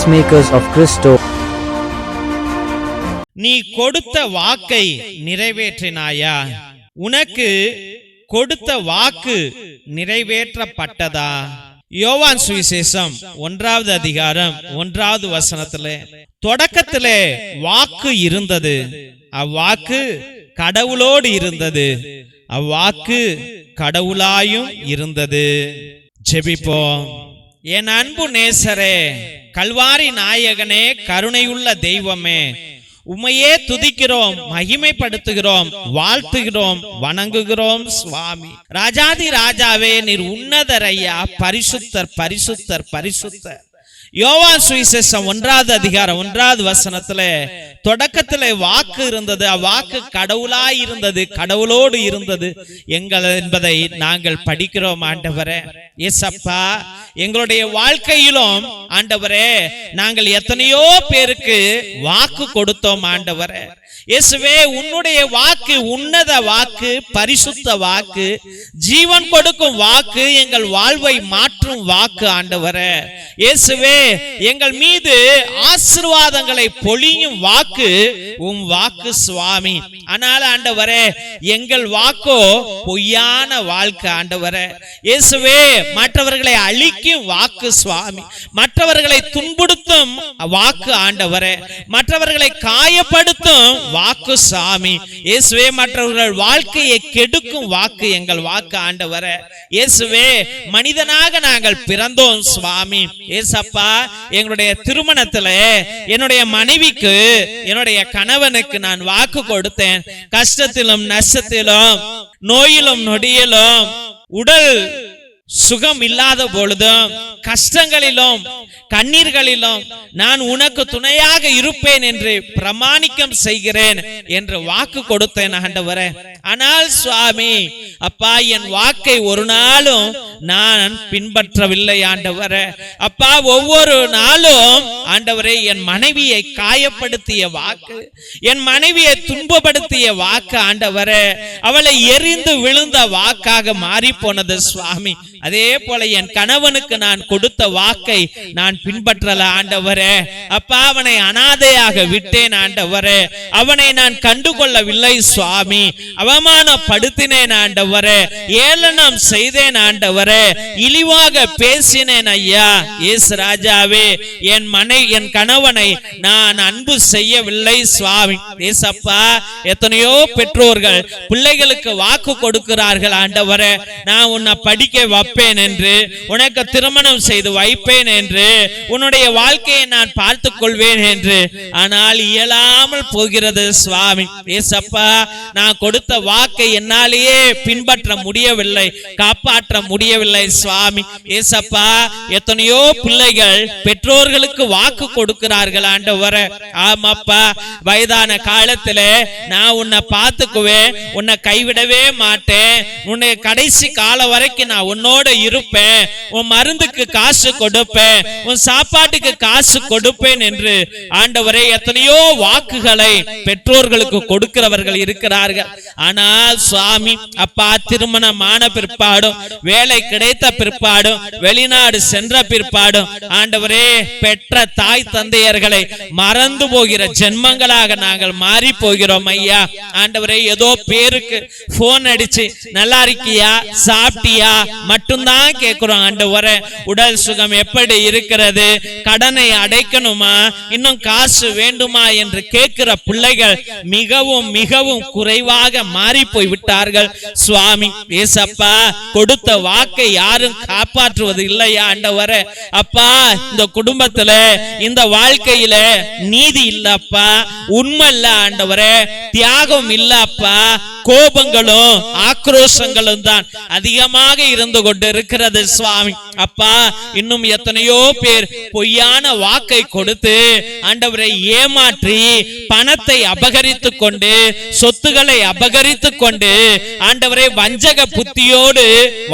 peacemakers of Christo. நீ கொடுத்த வாக்கை நிறைவேற்றினாயா? உனக்கு கொடுத்த வாக்கு நிறைவேற்றப்பட்டதா? யோவான் சுவிசேஷம் 1வது அதிகாரம் 1வது வசனத்திலே, தொடக்கத்திலே வாக்கு இருந்தது, அவ்வாக்கு கடவுளோடு இருந்தது, அவ்வாக்கு கடவுளாயும் இருந்தது. ஜெபிப்போம். என் அன்பு நேசரே, கல்வாரி நாயகனே, கருணையுள்ள தெய்வமே, உம்மையே துதிக்கிறோம், மகிமைப்படுத்துகிறோம், வாழ்த்துகிறோம், வணங்குகிறோம் சுவாமி. ராஜாதி ராஜாவே, நீர் உன்னதரையா, பரிசுத்தர் பரிசுத்தர் பரிசுத்தர். யோவான் சுவிசேஷம் 1வது அதிகாரம் 1வது வசனத்திலே, தொடக்கத்திலே வாக்கு இருந்தது, அவ்வாக்கு கடவுளாய் இருந்தது, கடவுளோடு இருந்தது எங்கள் என்பதை நாங்கள் படிக்கிறோம். ஆண்டவரே இயேசப்பா, எங்களுடைய வாழ்க்கையிலும் ஆண்டவரே நாங்கள் எத்தனையோ பேருக்கு வாக்கு கொடுத்தோம். ஆண்டவரே இயேசுவே, உன்னுடைய வாக்கு உன்னத வாக்கு, பரிசுத்த வாக்கு, ஜீவன் கொடுக்கும் வாக்கு, எங்கள் வாழ்வை மாற்றும் வாக்கு. ஆண்டவரே இயேசுவே, எங்கள் மீது ஆசீர்வாதங்களை பொழியும் வாக்கு உம் வாக்கு சுவாமி. ஆனால் ஆண்டவரே, எங்கள் வாக்கோ பொய்யான வாழ்க்கை. ஆண்டவரே இயேசுவே, மற்றவர்களை அழிக்கும் வாக்கு சுவாமி, மற்றவர்களை துன்புறுத்தும் வாக்கு. ஆண்டவரே, மற்றவர்களை காயப்படுத்தும் வாக்கு சாமி. இயேசுவே, மற்றவர்கள் வாழ்க்கையை கெடுக்கும் வாக்கு எங்கள் வாக்கு. ஆண்டவரே இயேசுவே, மனிதனாக நாங்கள் பிறந்தோம் சுவாமி. இயேசப்பா, எங்களுடைய திருமணத்திலே என்னுடைய மனைவிக்கு, என்னுடைய கணவனுக்கு நான் வாக்கு கொடுத்தேன். கஷ்டத்திலும் நஷ்டத்திலும், நோயிலும் நொடியிலும், உடல் சுகம் இல்லாத பொழுதும், கஷ்டங்களிலும் கண்ணீர்களிலும் நான் உனக்கு துணையாக இருப்பேன் என்று பிரமாணிக்கம் செய்கிறேன் என்று வாக்கு கொடுத்தேன். ஆண்டவரே, ஆனால் சுவாமி அப்பா, என் வாக்கை ஒரு நாளும் நான் பின்பற்றவில்லை. ஆண்டவரே அப்பா, ஒவ்வொரு நாளும் ஆண்டவரே என் மனைவியை காயப்படுத்திய வாக்கு, என் மனைவியை துன்பப்படுத்திய வாக்கு ஆண்டவரே, அவளை எரிந்து விழுந்த வாக்காக மாறி போனது சுவாமி. அதே போல என் கணவனுக்கு நான் கொடுத்த வாக்கை நான் பின்பற்றல. ஆண்டவரே அப்பா, அவனை அனாதையாக விட்டேன். ஆண்டவரே, அவனை நான் கண்டுகொள்ளவில்லை சுவாமி. அவமானப்படுத்தினேன். ஆண்டவரே, ஏளனம் செய்தேன். ஆண்டவரே, இழிவாக பேசினேன். ஐயா இயேசு ராஜாவே, என் கணவனை நான் அன்பு செய்யவில்லை சுவாமி. ஏசப்பா, எத்தனையோ பெற்றோர்கள் பிள்ளைகளுக்கு வாக்கு கொடுக்கிறார்கள். ஆண்டவரே, நான் உன்னை படிக்க வைப்பேன் என்று, உனக்கு திருமணம் செய்து வைப்பேன் என்று, உன்னுடைய வாழ்க்கையை நான் பார்த்துக் கொள்வேன் என்று, ஆனால் இயலாமல் போகிறது சுவாமி. ஏசப்பா, நான் கொடுத்த வாக்கை என்னாலேயே பின்பற்ற முடியவில்லை, காப்பாற்ற முடியவில்லை சுவாமி. ஏசப்பா, எத்தனையோ பிள்ளைகள் பெற்றோர்களுக்கு வாக்கு கொடுக்கிறார்கள். ஆண்டவரே ஆமாப்பா, வயதான காலத்திலே நான் உன்னை பார்த்துக்குவேன், உன்னை கைவிடவே மாட்டேன், உன்னை கடைசி காலம் வரைக்கும் நான் உன்னோட இருப்பேன், உன் மருந்துக்கு காசு கொடுப்பேன், உன் சாப்பாட்டுக்கு காசு கொடுப்பேன் என்று ஆண்டவரே எத்தனையோ வாக்குகளை பெற்றோர்களுக்கு கொடுக்கிறவர்கள் இருக்கிறார்கள். ஆனால் சுவாமி அப்பா, திருமணமான பிற்பாடும், வேலை கிடைத்த பிற்பாடும், வெளிநாடு சென்ற பிற்பாடும் ஆண்டவரே, பெற்ற தாய் தந்தையர்களை மறந்து போகிற ஜென்மங்களாக நாங்கள் மாறி போகிறோம். ஐயா ஆண்டவரே, ஏதோ பேருக்கு போன் அடிச்சு நல்லா இருக்கியா, சாப்பிட்டியா மட்டும்தான் கேட்கிறோம். ஆண்டவரே, உடல் சுகம் எப்படி இருக்கிறது, கடனை அடைக்கணுமா, இன்னும் காசு வேண்டுமா என்று கேட்கிற பிள்ளைகள் மிகவும் மிகவும் குறைவாக மாறி போய் விட்டார்கள் சுவாமி. ஏசப்பா, கொடுத்த வாக்கை யாரும் காப்பாற்றுவது இல்லையா? ஆண்டவரே அப்பா, இந்த குடும்பத்துல, இந்த வாழ்க்கையில நீதி இல்லப்பா, உண்மை இல்ல ஆண்டவரே, தியாகம் இல்லப்பா, கோபங்களும் ஆக்ரோஷங்களும் தான் அதிகமாக இருந்து கொண்டு இருக்கிறது சுவாமி. அப்பா, இன்னும் எத்தனையோ பேர் பொய்யான வாக்கை கொடுத்து ஆண்டவரை ஏமாற்றி பணத்தை அபகரித்துக் கொண்டு, சொத்துக்களை அபகரித்துக் கொண்டு ஆண்டவரை வஞ்சக புத்தியோடு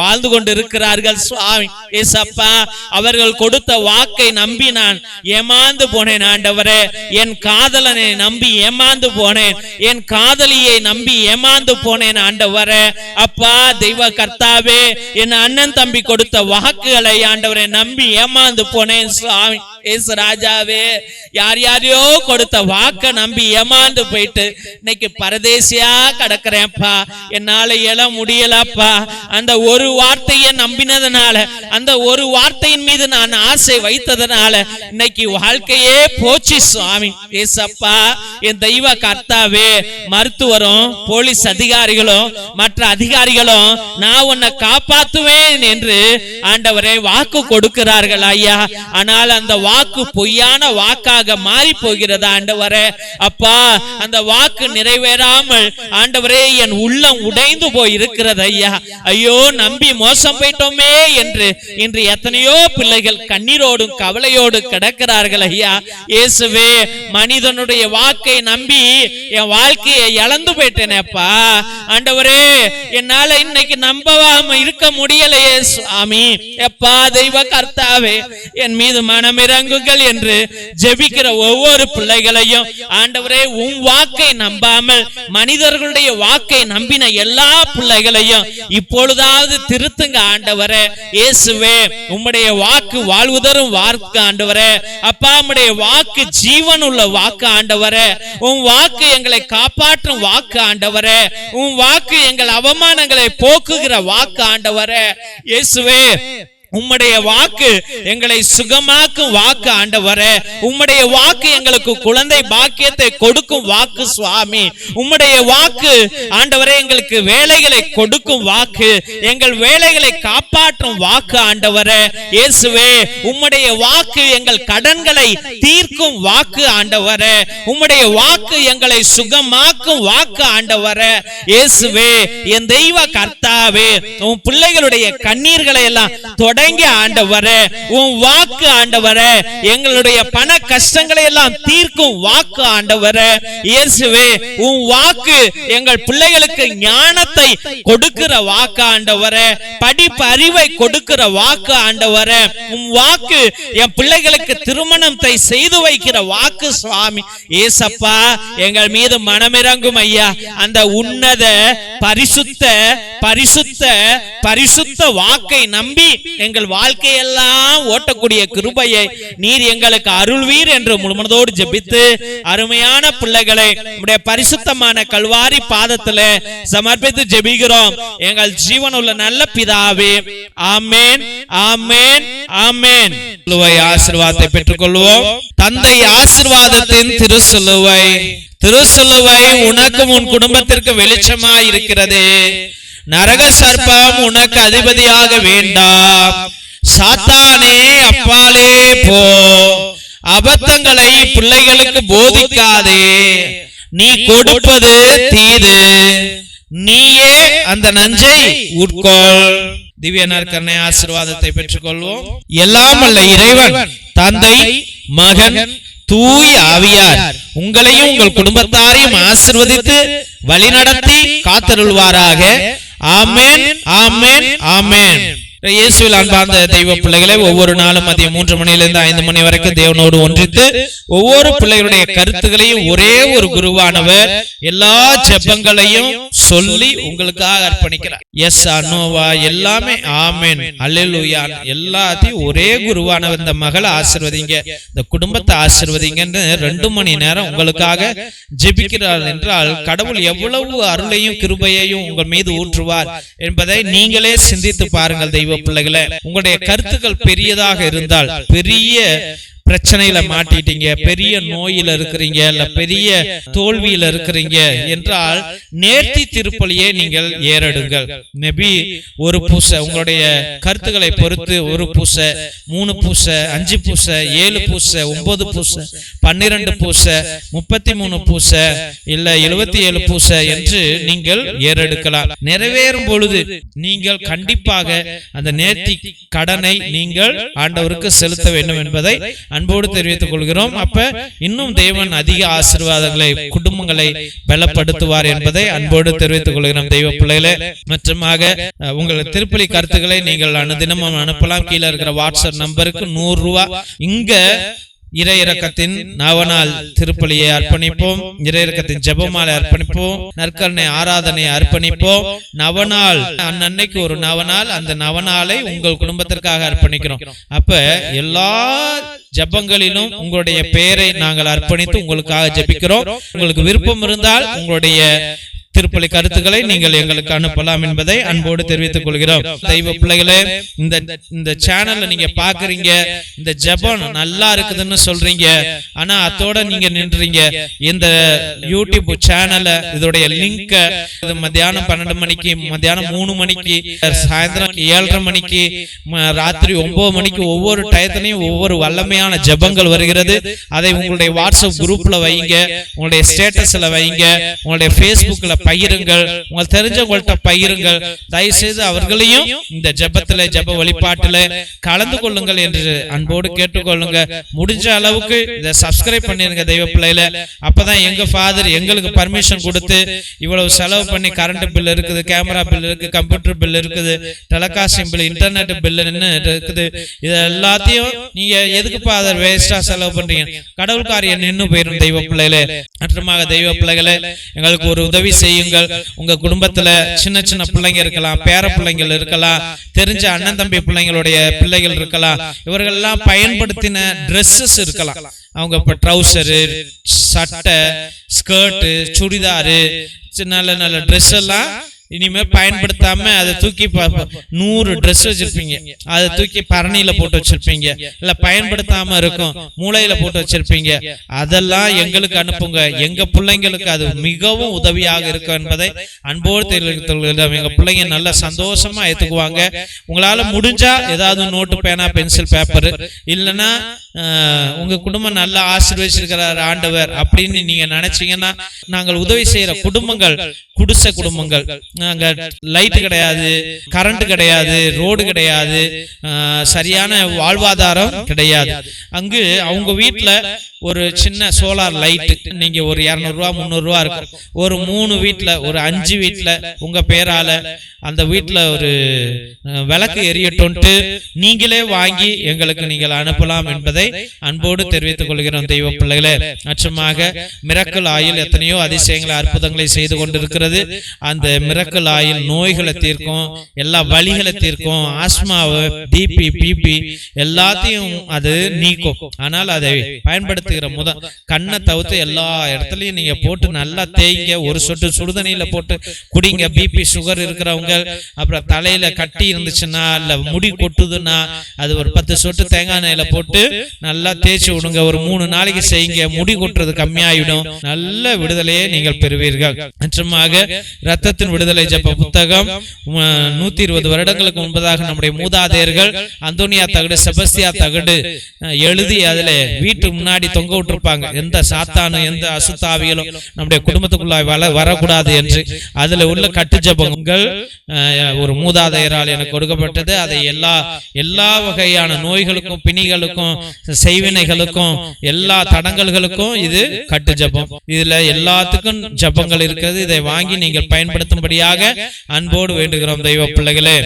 வாழ்ந்து கொண்டிருக்கிறார்கள் சுவாமி. ஏசப்பா, அவர்கள் கொடுத்த வாக்கை நம்பி நான் ஏமாந்து போனேன். ஆண்டவரே, என் காதலனை நம்பி ஏமாந்து போனேன், என் காதலியை நம்பி ஏமாந்து போனேன். ஆண்டவரே அப்பா, தெய்வ கர்த்தாவே, என் அண்ணன் தம்பி கொடுத்த வாக்குகளை ஆண்டவரை நம்பி ஏமாந்து போனேன் சுவாமி. ஏசு ராஜாவே, யார் யாரையோ கொடுத்த வாக்க நம்பி ஏமாந்து போயிட்டு இன்னைக்கு பரதேசியா கிடக்கிறேன்ப்பா, என்னால எழ முடியலப்பா. அந்த ஒரு வார்த்தையை நம்பினதுனால, அந்த ஒரு வார்த்தையின் மீது நான் ஆசை வைத்ததுனால இன்னைக்கு வாழ்க்கையே போச்சு சுவாமி. ஏசப்பா, என் தெய்வ கர்த்தாவே, மருத்துவரும் போலீஸ் அதிகாரிகளும் மற்ற அதிகாரிகளும் நான் உன்னை காப்பாற்றுவேன் என்று ஆண்டவரே வாக்கு கொடுக்கிறார்கள் ஐயா. ஆனால் அந்த வாக்கு பொய்யான வாக்காக மாறி போகிறது ஆண்டவரே. அப்பா, அந்த வாக்கு நிறைவேறாமல் ஆண்டவரே என் உள்ளம் உடைந்து போய் இருக்கிறது ஐயா. ஐயோ, நம்பி மோசம் போயிட்டோமே என்று இன்று எத்தனையோ பிள்ளைகள் கண்ணீரோடும் கவலையோடு கிடக்கிறார்கள் ஐயா. இயேசுவே, மனிதனுடைய வாக்கை நம்பி என் வாழ்க்கையை இழந்து போயிட்டேனேப்பா ஆண்டவரே. என்னால இன்னைக்கு நம்பவாம இருக்க முடியலையே சுவாமி. எப்பா தெய்வ கர்த்தாவே, என் மீது மனமிறங்குங்கள் என்று ஜெபிக்கிற ஒவ்வொரு பிள்ளைகளையும் ஆண்டவரே, உன் வாக்கை நம்பாமல் மனிதர்களுடைய வாக்கை நம்பின எல்லா பிள்ளைகளையும் இப்பொழுதாவது திருத்துங்க ஆண்டவரே. இயேசுவே, உம்முடைய வாக்கு வாழ்வுதரும் வாக்கு ஆண்டவரே. அப்பா, உம்முடைய வாக்கு ஜீவன் உள்ள வாக்கு ஆண்டவரே. உன் வாக்கு எங்களை காப்பாற்றும் வாக்கு ஆண்டவரே. உன் வாக்கு எங்கள் அவமானங்களை போக்குகிற வாக்கு ஆண்டவரே. இயேசுவே, உம்முடைய வாக்கு எங்களை சுகமாக்கும் வாக்கு ஆண்டவரே. உம்முடைய வாக்கு எங்களுக்கு குழந்தை பாக்கியத்தை கொடுக்கும் வாக்கு சுவாமி. உம்முடைய வாக்கு ஆண்டவரே எங்களுக்கு வேலைகளை கொடுக்கும் வாக்கு, எங்கள் வேலைகளை காப்பாற்றும் வாக்கு ஆண்டவரே. இயேசுவே, உம்முடைய வாக்கு எங்கள் கடன்களை தீர்க்கும் வாக்கு ஆண்டவரே. உம்முடைய வாக்கு எங்களை சுகமாக்கும் வாக்கு ஆண்டவரே. இயேசுவே, என் தெய்வ கர்த்தாவே, உன் பிள்ளைகளுடைய கண்ணீர்களை எல்லாம் தொடங்கி ஆண்டவரே, உன் வாக்கு ஆண்டவரே எங்களுடைய பண கஷ்டங்களை எல்லாம் தீர்க்கும் வாக்கு ஆண்டவரே. இயேசுவே, உன் வாக்கு எங்கள் பிள்ளைகளுக்கு ஞானத்தை கொடுக்கிற வாக்கு ஆண்டவரே, படிப்பு அறிவை கொடுக்கிற வாக்கு ஆண்டவரே. உன் வாக்கு என் பிள்ளைகளுக்கு திருமணத்தை செய்து வைக்கிற வாக்கு சுவாமி. ஏசப்பா, எங்கள் மீது மனமிறங்கும் ஐயா. அந்த உன்னத பரிசுத்த பரிசுத்த பரிசுத்த வாக்கை நம்பி எங்கள் வாழ்க்கையெல்லாம் ஓட்டக்கூடிய கிருபையை நீர் எங்களுக்கு அருள்வீர் என்று முழுமனதோடு ஜெபித்து அருமையான பிள்ளைகளை உம்முடைய பரிசுத்தமான கல்வாரி பாதத்திலே சமர்ப்பித்து ஜெபிக்கிறோம் எங்கள் ஜீவனுள்ள நல்ல பிதாவே. ஆமென், ஆமென், ஆமென். ஆசீர்வாதத்தை பெற்றுக் கொள்வோம். தந்தை ஆசீர்வாதத்தின் திருசிலுவை, திருசிலுவை உனக்கும் உன் குடும்பத்திற்கு வெளிச்சமாய் இருக்கிறது. நரக சர்ப்பம் உனக்கு அதிபதியாக வேண்டாம். சாத்தானே அப்பாலே போ. அபத்தங்களை பிள்ளைகளுக்கு போதிக்காதே. நீ கொடுப்பது தீது, நீயே அந்த நஞ்சை உட்கொள். திவ்ய நற்கருணை ஆசீர்வாதத்தை பெற்றுக் கொள்வோம். எல்லாம் அல்ல இறைவன் தந்தை, மகன், தூய ஆவியார் உங்களையும் உங்கள் குடும்பத்தாரையும் ஆசீர்வதித்து வழிநடத்தி காத்தருள்வாராக. ஆமென், ஆமென், ஆமென். இயேசுவில் அன்பார்ந்த தெய்வ பிள்ளைகளை, ஒவ்வொரு நாளும் மதியம் 3 மணியிலிருந்து 5 மணி வரைக்கும் தேவனோடு ஒன்றித்து ஒவ்வொரு பிள்ளைகளுடைய கருத்துக்களையும் ஒரே ஒரு குருவானவர் எல்லா ஜெபங்களையும் சொல்லி உங்களுக்காக அர்ப்பணிக்கிறார். எஸ் அனோவா எல்லாமே ஆமென் அல்லேலூயா எல்லாத்தையும் ஒரே குருவானவர் இந்த மகளை ஆசீர்வதிங்க, இந்த குடும்பத்தை ஆசீர்வதிங்கன்னு 2 மணி நேரம் உங்களுக்காக ஜெபிக்கிறார் என்றால் கடவுள் எவ்வளவு அருளையும் கிருபையையும் உங்கள் மீது ஊற்றுவார் என்பதை நீங்களே சிந்தித்து பாருங்கள். தெய்வ பிள்ளைகளே, உங்களுடைய கருத்துக்கள் பெரியதாக இருந்தால், பெரிய பிரச்சனையில மாட்டிட்டீங்க, பெரிய நோயில இருக்கிறீங்க, இல்ல பெரிய தோல்வியில இருக்கிறீங்க என்றால் நேர்த்தி திருப்பலியை நீங்கள் ஏறெடுங்கள். நபி ஒரு பூசை உங்களுடைய கருத்துக்களை பொறுத்து 1 பூசை, 3 பூசை, 5 பூசை, 7 பூசை, 9 பூசை, 12 பூசை, 33 பூசை, இல்ல 77 பூசை என்று நீங்கள் ஏறெடுக்கலாம். நிறைவேறும் பொழுது நீங்கள் கண்டிப்பாக அந்த நேர்த்தி கடனை நீங்கள் ஆண்டவருக்கு செலுத்த வேண்டும் என்பதை அன்போடு தெரிவித்துக் கொள்கிறோம். அப்ப இன்னும் தேவன் அதிக ஆசீர்வாதங்களை குடும்பங்களை பலப்படுத்துவார் என்பதை அன்போடு தெரிவித்துக் கொள்கிறோம். தெய்வ பிள்ளைகளே, மற்றுமாக உங்கள் திருப்பலி கருத்துக்களை நீங்கள் அனுதினமும் அனுப்பலாம். கீழே இருக்கிற வாட்ஸ்அப் நம்பருக்கு 100 ரூபாய். இங்க இறையிறக்கத்தின் நவநாள் திருப்பலியை அர்ப்பணிப்போம். இறையிறக்கத்தின் ஜெபமாலை அர்ப்பணிப்போம். நற்கருணை ஆராதனை அர்ப்பணிப்போம். நவநாள் அன்னைக்கு ஒரு நவநாள், அந்த நவநாளை உங்கள் குடும்பத்திற்காக அர்ப்பணிக்கிறோம். அப்ப எல்லா ஜெபங்களிலும் உங்களுடைய பெயரை நாங்கள் அர்ப்பணித்து உங்களுக்காக ஜெபிக்கிறோம். உங்களுக்கு விருப்பம் இருந்தால் உங்களுடைய திருப்பலி கருத்துக்களை நீங்கள் எங்களுக்கு அனுப்பலாம் என்பதை அன்போடு தெரிவித்துக் கொள்கிறோம். தெய்வ பிள்ளைகளே, இந்த சேனல்ல நீங்க பாக்குறீங்க, இந்த ஜெபம் நல்லா இருக்குதுன்னு சொல்றீங்க, ஆனா அதோட நீங்க நின்றீங்க. இந்த யூடியூப் சேனல்ல இதோடைய லிங்க் மத்தியானம் 12 மணிக்கு, மத்தியானம் 3 மணிக்கு, சாயந்தரம் 7:30 மணிக்கு, ராத்திரி 9 மணிக்கு ஒவ்வொரு டயத்திலையும் ஒவ்வொரு வல்லமையான ஜெபங்கள் வருகிறது. அதை உங்களுடைய வாட்ஸ்அப் குரூப்ல வைங்க, உங்களுடைய ஸ்டேட்டஸ்ல வைங்க, உங்களுடைய பேஸ்புக்ல பகிருங்கள், உங்களுக்கு தெரிஞ்சவங்கள்ட்ட பகிருங்கள். தயவு செய்து அவர்களையும் இந்த ஜெபத்துல, ஜெப வழிபாட்டுல கலந்து கொள்ளுங்கள் என்று அன்போடு கேட்டுக்கொள்ளுங்க. முடிஞ்ச அளவுக்கு இதை சப்ஸ்கிரைப் பண்ணிருங்க தெய்வ பிள்ளையில. அப்பதான் எங்க ஃபாதர் எங்களுக்கு பர்மிஷன் கொடுத்து இவ்வளவு செலவு பண்ணி, கரண்ட் பில் இருக்குது, கேமரா பில் இருக்கு, கம்ப்யூட்டர் பில் இருக்குது, டெலிகாஸ்டிங் பில், இன்டர்நெட் பில் இருக்குது. இது எல்லாத்தையும் நீங்க எதுக்கு ஃபாதர் வேஸ்டா செலவு பண்றீங்க? கடவுள் காரியம் நின்னு போயிடும் தெய்வ பிள்ளைகளே. மற்றமாக தெய்வ பிள்ளைகளே, எங்களுக்கு ஒரு உதவி செய்யுங்கள். உங்க குடும்பத்துல சின்ன சின்ன பிள்ளைங்க இருக்கலாம், பேர பிள்ளைங்கள் இருக்கலாம், தெரிஞ்ச அண்ணன் தம்பி பிள்ளைங்களுடைய பிள்ளைகள் இருக்கலாம். இவர்கள் எல்லாம் பயன்படுத்தின ட்ரெஸ்ஸஸ் இருக்கலாம். அவங்க இப்ப ட்ரௌசரு, சட்டை, ஸ்கர்ட்டு, சுடிதாரு, நல்ல நல்ல ட்ரெஸ் எல்லாம் இனிமே பயன்படுத்தாம அதை தூக்கி 100 ட்ரெஸ் வச்சிருப்பீங்க, அதை தூக்கி பரணியில போட்டு வச்சிருப்பீங்க, இல்ல பயன்படுத்தாம இருக்கும் மூளையில போட்டு வச்சிருப்பீங்க. அதெல்லாம் எங்களுக்கு அனுப்புங்க. எங்க பிள்ளைங்களுக்கு அது மிகவும் உதவியாக இருக்கும் என்பதை அன்போடு தெரிவித்துள்ளோம். எங்க பிள்ளைங்க நல்ல சந்தோஷமா ஏத்துக்குவாங்க. உங்களால முடிஞ்சா ஏதாவது நோட்டு, பேனா, பென்சில், பேப்பர், இல்லைன்னா உங்க குடும்பம் நல்லா ஆசீர்வதிச்சிருக்கிறார் ஆண்டவர் அப்படின்னு நீங்க நினைச்சீங்கன்னா, நாங்கள் உதவி செய்யற குடும்பங்கள் குடிசை குடும்பங்கள், அங்க லைட் கிடையாது, கரண்ட் கிடையாது, ரோடு கிடையாது, சரியான வாழ்வாதாரம் கிடையாது. அங்கு அவங்க வீட்டுல ஒரு சின்ன சோலார் லைட் நீங்க ஒரு 200 ரூபா 300 ரூபா இருக்கும். ஒரு 3 வீட்டுல, ஒரு 5 வீட்டுல உங்க பேரால அந்த வீட்டுல ஒரு விளக்கு எரியட்டோன்ட்டு நீங்களே வாங்கி எங்களுக்கு நீங்கள் அனுப்பலாம் என்பதை அன்போடு தெரிவித்துக் கொள்கிறோம் தெய்வ பிள்ளைகளே. நிச்சயமாக மிரக்கல் ஆயில் எத்தனையோ அதிசயங்களை, அற்புதங்களை செய்து கொண்டிருக்கிறது. அந்த மிரக்கல் ஆயில் நோய்களை தீர்க்கும், எல்லா வலிகளை தீர்க்கும், ஆஸ்மாவை, டிபி, பிபி எல்லாத்தையும் அது நீக்கும். ஆனால் அதை பயன்படுத்துகிற கண்ணை தவிர்த்து எல்லா இடத்துலயும் நீங்க போட்டு நல்லா தேய்ங்க. ஒரு சொட்டு சுடுதண்ணியில போட்டு குடிங்க. பிபி, சுகர் இருக்கிறவங்க, அப்புறம் தலையில கட்டி இருந்துச்சுன்னா, இல்ல முடி கொட்டுதுன்னா, அது ஒரு 10 சொட்டு தேங்காய் எண்ணெயில போட்டு நல்லா தேய்ச்சி விடுங்க. ஒரு 3 நாளைக்கு செய்யுங்க. முடி கொட்டுறது கம்மியாயிடும். நல்ல விடுதலையை நீங்கள் பெறுவீர்கள். நிச்சயமாக இரத்தத்தின் விடுதலை ஜெப புத்தகம் 120 வருடங்களுக்கு முன்பதாக நம்முடைய மூதாதையர்கள் அந்தோனியா தகடு, செபஸ்தியா தகடு எழுதி அதுல வீட்டு முன்னாடி தொங்க விட்டுருப்பாங்க. எந்த சாத்தானும் எந்த அசுத்தாவிகளும் நம்முடைய குடும்பத்துக்குள்ளாய் வரக்கூடாது என்று. அதுல உள்ள கட்டு ஜெபங்கள் ஒரு மூதாதையரால் எனக்கு கொடுக்கப்பட்டது. அதை எல்லா வகையான நோய்களுக்கும், பிணிகளுக்கும், செய்வினைகளுக்கும், எல்லா தடங்கல்களுக்கும் இது கட்டு ஜெபம். இதுல எல்லாத்துக்கும் ஜெபங்கள் இருக்கிறது. இதை வாங்கி நீங்கள் பயன்படுத்தும்படியாக அன்போடு வேண்டுகிறோம் தெய்வ பிள்ளைகளே.